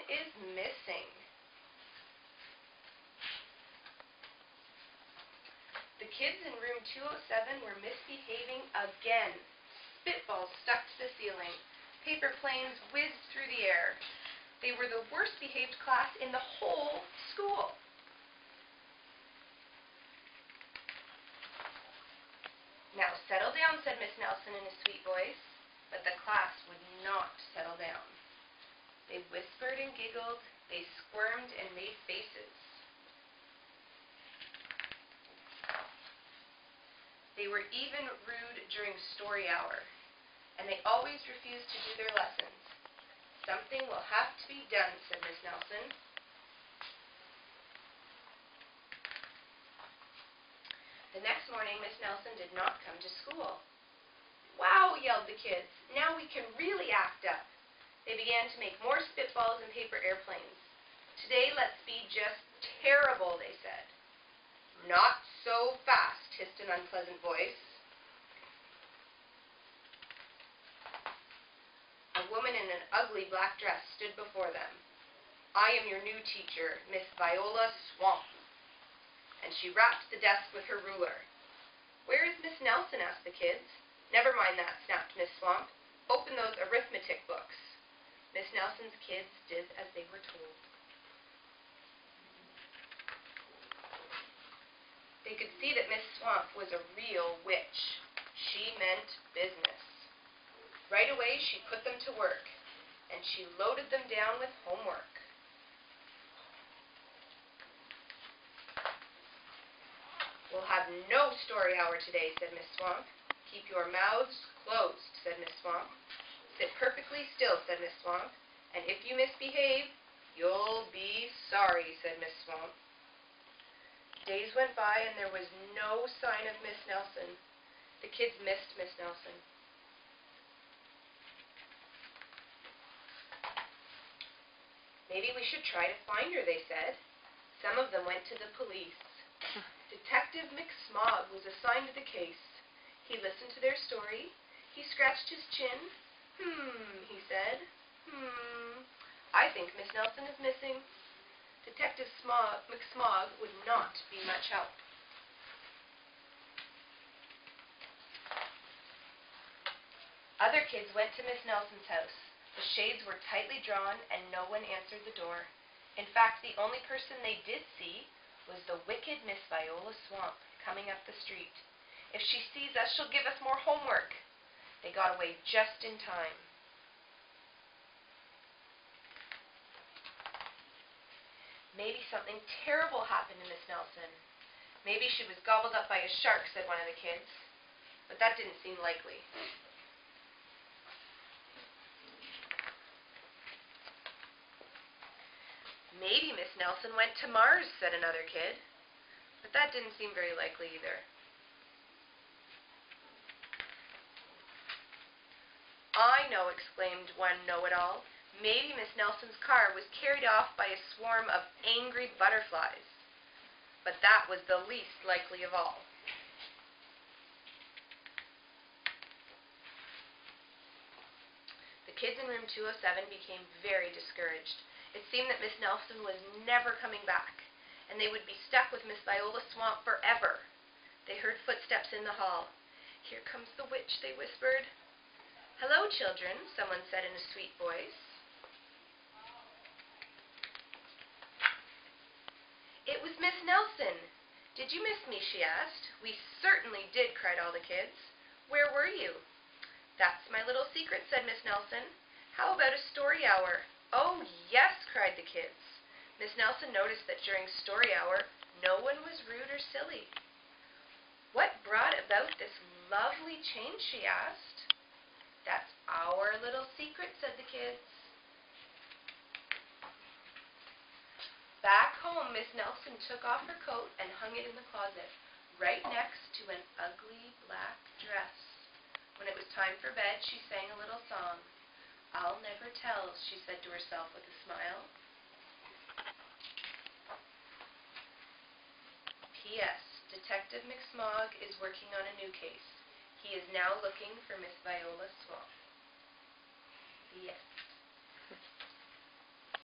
is missing? The kids in room 207 were misbehaving again. Spitballs stuck to the ceiling. Paper planes whizzed through the air. They were the worst behaved class in the whole school. Now settle down, said Miss Nelson in a sweet voice, but the class would not settle down. They whispered and giggled, they squirmed and made faces. They were even rude during story hour, and they always refused to do their lessons. Something will have to be done, said Miss Nelson. The next morning, Miss Nelson did not come to school. Wow, yelled the kids. Now we can really act up. They began to make more spitballs and paper airplanes. Today, let's be just terrible, they said. Not so fast, hissed an unpleasant voice. A woman in an ugly black dress stood before them. I am your new teacher, Miss Viola Swamp. And she rapped the desk with her ruler. Where is Miss Nelson? Asked the kids. Never mind that, snapped Miss Swamp. Open those arithmetic books. Miss Nelson's kids did as they were told. They could see that Miss Swamp was a real witch. She meant business. Right away, she put them to work, and she loaded them down with homework. We'll have no story hour today, said Miss Swamp. Keep your mouths closed, said Miss Swamp. Sit perfectly still, said Miss Swamp, and if you misbehave, you'll be sorry, said Miss Swamp. Days went by, and there was no sign of Miss Nelson. The kids missed Miss Nelson. Maybe we should try to find her, they said. Some of them went to the police. Detective McSmog was assigned to the case. He listened to their story. He scratched his chin. He said. I think Miss Nelson is missing. Detective McSmog would not be much help. Other kids went to Miss Nelson's house. The shades were tightly drawn, and no one answered the door. In fact, the only person they did see was the wicked Miss Viola Swamp coming up the street. If she sees us, she'll give us more homework. They got away just in time. Maybe something terrible happened to Miss Nelson. Maybe she was gobbled up by a shark, said one of the kids. But that didn't seem likely. Maybe Miss Nelson went to Mars, said another kid. But that didn't seem very likely either. I know, exclaimed one know-it-all. Maybe Miss Nelson's car was carried off by a swarm of angry butterflies. But that was the least likely of all. The kids in room 207 became very discouraged. It seemed that Miss Nelson was never coming back, and they would be stuck with Miss Viola Swamp forever. They heard footsteps in the hall. Here comes the witch, they whispered. Hello, children, someone said in a sweet voice. It was Miss Nelson. Did you miss me, she asked. We certainly did, cried all the kids. Where were you? That's my little secret, said Miss Nelson. How about a story hour? Oh, yes, cried the kids. Miss Nelson noticed that during story hour, no one was rude or silly. What brought about this lovely change, she asked. That's our little secret, said the kids. Back home, Miss Nelson took off her coat and hung it in the closet, right next to an ugly black dress. When it was time for bed, she sang a little song. I'll never tell, she said to herself with a smile. P.S. Detective McSmog is working on a new case. He is now looking for Miss Viola Swamp. The end.